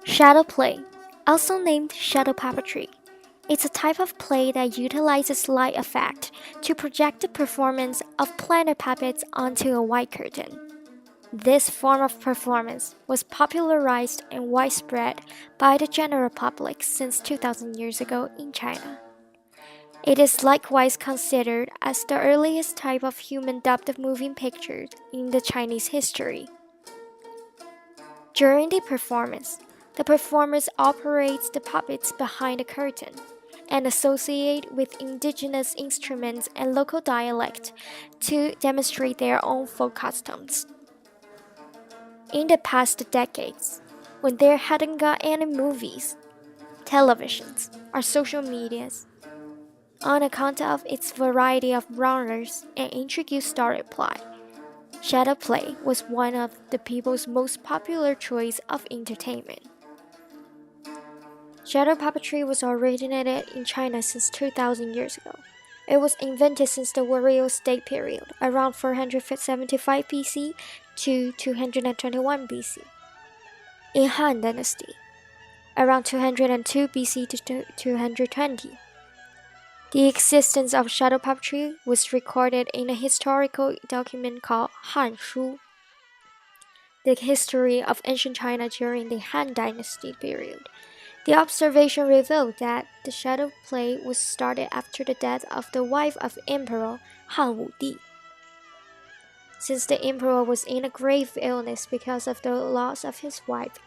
Shadow play, also named shadow puppetry. It's a type of play that utilizes light effect to project the performance of planet puppets onto a white curtain. This form of performance was popularized and widespread by the general public since 2000 years ago in China. It is likewise considered as the earliest type of human-dubbed moving pictures in the Chinese history. During the performance, the performers operates the puppets behind the curtain and associate with indigenous instruments and local dialect to demonstrate their own folk customs. In the past decades, when there hadn't got any movies, televisions, or social medias, on account of its variety of genres and intricate story plot, shadow play was one of the people's most popular choice of entertainment. Shadow puppetry was originated in China since 2000 years ago. It was invented since the warrior state period, around 475 BC to 221 BC. In Han Dynasty, around 202 BC to 220. The existence of shadow puppetry was recorded in a historical document called Han Shu, the history of ancient China during the Han Dynasty period. The observation revealed that the shadow play was started after the death of the wife of Emperor Han Wudi. Since the emperor was in a grave illness because of the loss of his wife,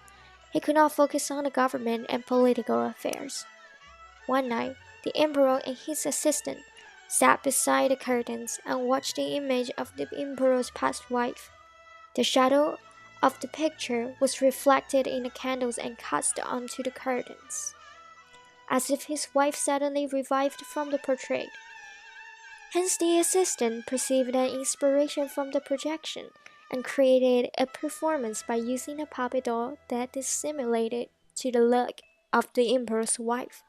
he could not focus on the government and political affairs. One night, the emperor and his assistant sat beside the curtains and watched the image of the emperor's past wife. The shadow of the picture was reflected in the candles and cast onto the curtains, as if his wife suddenly revived from the portrait. Hence, the assistant perceived an inspiration from the projection and created a performance by using a puppet doll that is simulated to the look of the emperor's wife.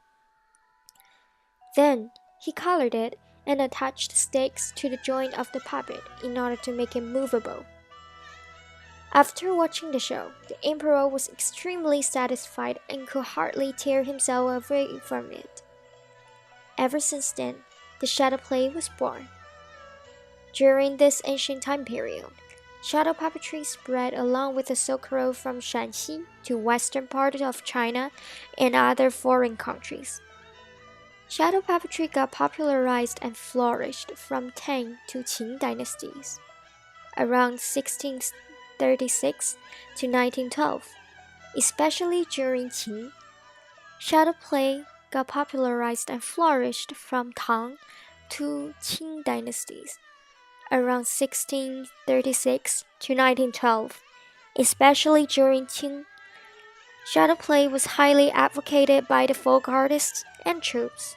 Then, he colored it and attached stakes to the joint of the puppet in order to make it movable. After watching the show, the emperor was extremely satisfied and could hardly tear himself away from it. Ever since then, the shadow play was born. During this ancient time period, shadow puppetry spread along with the Silk Road from Shanxi to western part of China and other foreign countries. Shadow puppetry got popularized and flourished from Tang to Qing dynasties. Around 1636 to 1912, especially during Qing, shadow play got popularized and flourished from Tang to Qing dynasties. Around 1636 to 1912, especially during Qing, shadow play was highly advocated by the folk artists and troops.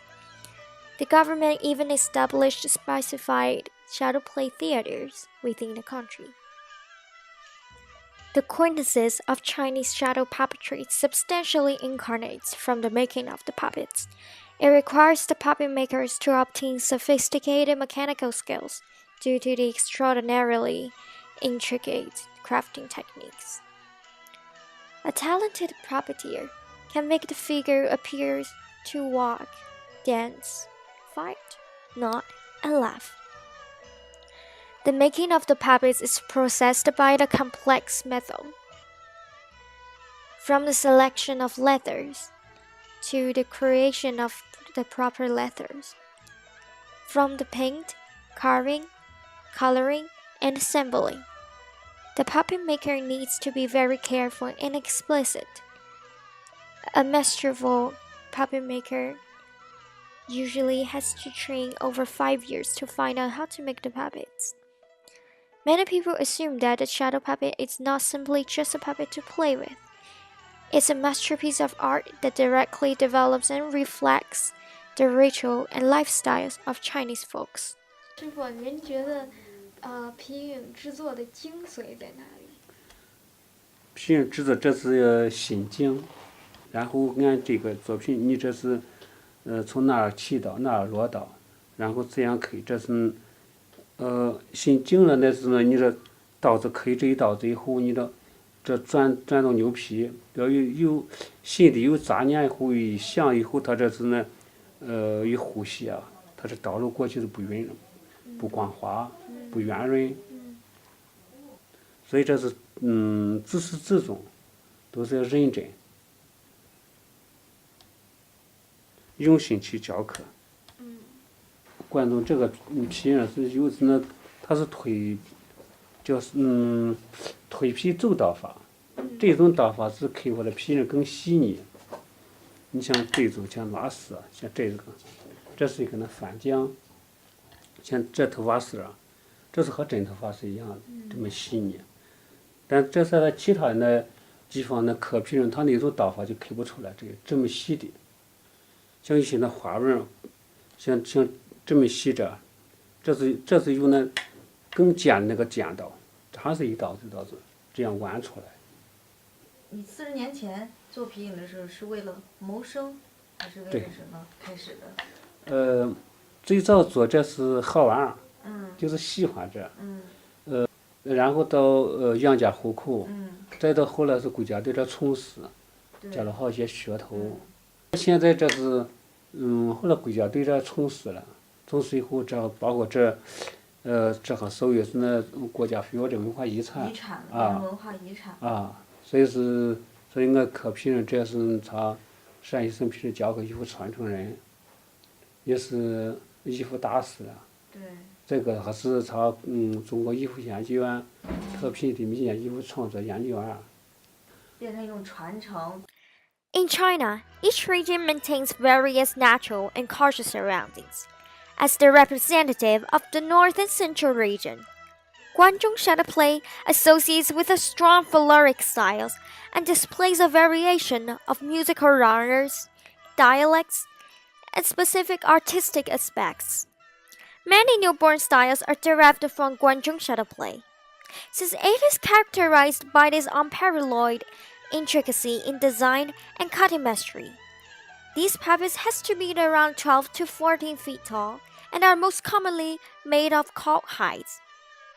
The government even established specified shadow play theaters within the country. The quintessence of Chinese shadow puppetry substantially incarnates from the making of the puppets. It requires the puppet makers to obtain sophisticated mechanical skills due to the extraordinarily intricate crafting techniques. A talented puppeteer can make the figure appear to walk, dance, fight, nod, and laugh. The making of the puppets is processed by a complex method, from the selection of leathers to the creation of the proper leathers, from the paint, carving, coloring, and assembling. The puppet maker needs to be very careful and explicit. A masterful puppet maker usually has to train over 5 years to find out how to make the puppets. Many people assume that a shadow puppet is not simply just a puppet to play with. It's a masterpiece of art that directly develops and reflects the ritual and lifestyles of Chinese folks. 师傅，您觉得皮影制作的精髓在哪里？皮影制作这是心经，然后按这个作品，你这是从哪儿起到哪儿落到，然后这样刻，这是新经了那是呢，你这刀子刻这一刀子以后，你这转到牛皮，要有新的有杂念以后一响以后，它这是呢一呼吸啊，它这道路过去是不匀不光滑不圆润，所以这是自始至终都是要认真用心去教课。观众这个皮呢是有时呢，它是推皮走刀法，这种刀法是刻画的皮呢更细腻。你像这种像瓦丝啊，像这个，这是一个那翻浆，像这头发丝啊，这是和真头发是一样的，这么细腻。但这是在其他的地方的刻皮上，它那种刀法就刻不出来这么细的。像一些那花纹，像这么细着，这是用那更尖那个尖刀，它是一刀子一刀子这样剜出来。你40年前做皮影的时候是为了谋生，还是为了什么开始的？最早做这是好玩就是喜欢这，然后到养家糊口，再到后来是国家对这从事，加了好些噱头。现在这是，后来国家对这从事了，从事以后这包括这和手艺是那国家非物质文化遗产文化遗产所以我刻皮人这是他陕西省皮人教课衣服传承人，也是衣服大师了。对。这个还是他中国衣服研究院特聘的民间衣服创作研究员。变成一种传承。In China, each region maintains various natural and cultural surroundings. As the representative of the North and Central region, Guangzhou shadow play associates with a strong folkloric styles and displays a variation of musical genres, dialects, and specific artistic aspects. Many newborn styles are derived from Guangzhou shadow play, since it is characterized by this unparalleled intricacy in design and cutting mastery. These puppets has to be around 12 to 14 feet tall and are most commonly made of cow hides.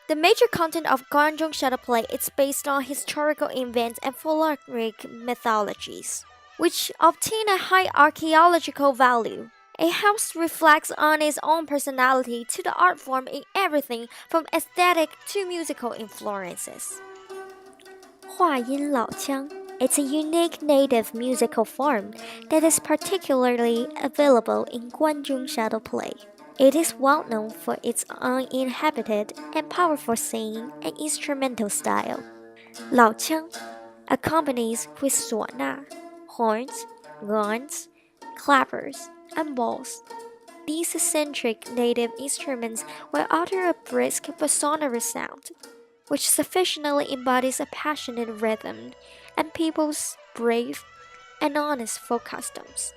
The major content of Guangzhou shadow play is based on historical events and folkloric mythologies, which obtain a high archaeological value. It helps reflect on its own personality to the art form in everything from aesthetic to musical influences. 话音老腔 It's a unique native musical form that is particularly available in Guangzhou shadow play. It is well known for its uninhibited and powerful singing and instrumental style. 老腔 accompanies with 唢呐 horns, guns, clappers, and balls. These eccentric native instruments will utter a brisk but sonorous sound, which sufficiently embodies a passionate rhythm and people's brave and honest folk customs.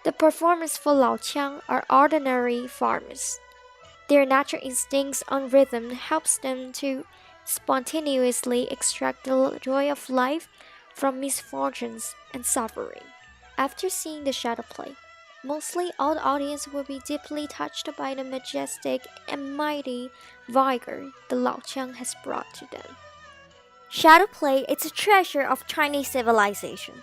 The performers for Laoqiang are ordinary farmers. Their natural instincts on rhythm helps them to spontaneously extract the joy of life from misfortunes and suffering. After seeing the shadow play, mostly all the audience will be deeply touched by the majestic and mighty vigor the Laoqiang has brought to them. Shadow play is a treasure of Chinese civilization.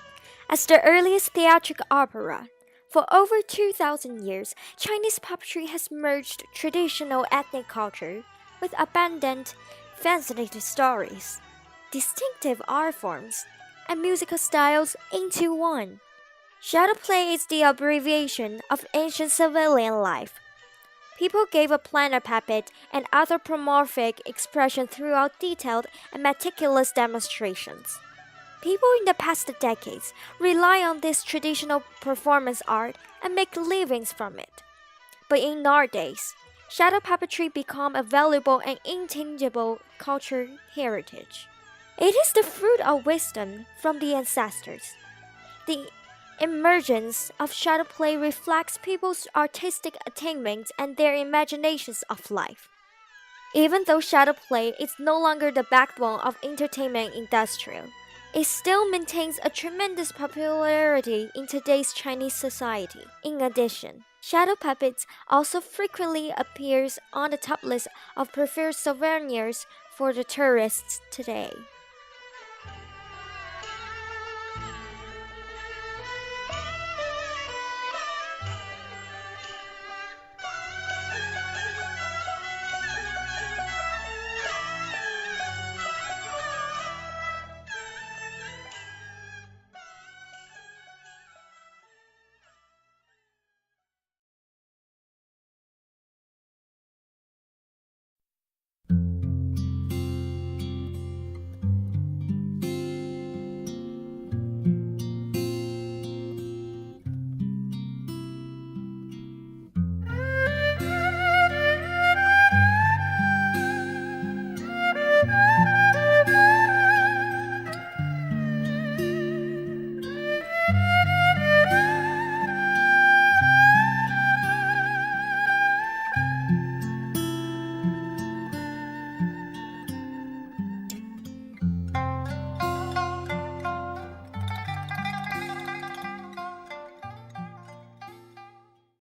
As the earliest theatrical opera, for over 2,000 years, Chinese puppetry has merged traditional ethnic culture with abundant, fascinating stories, distinctive art forms, and musical styles into one. Shadow play is the abbreviation of ancient civilian life. People gave a planar puppet and anthropomorphic expression throughout detailed and meticulous demonstrations. People in the past decades rely on this traditional performance art and make livings from it. But in our days, shadow puppetry became a valuable and intangible cultural heritage. It is the fruit of wisdom from the ancestors. The emergence of shadow play reflects people's artistic attainments and their imaginations of life. Even though shadow play is no longer the backbone of entertainment industry, It still maintains a tremendous popularity in today's Chinese society. In addition, shadow puppets also frequently appears on the top list of preferred souvenirs for the tourists today.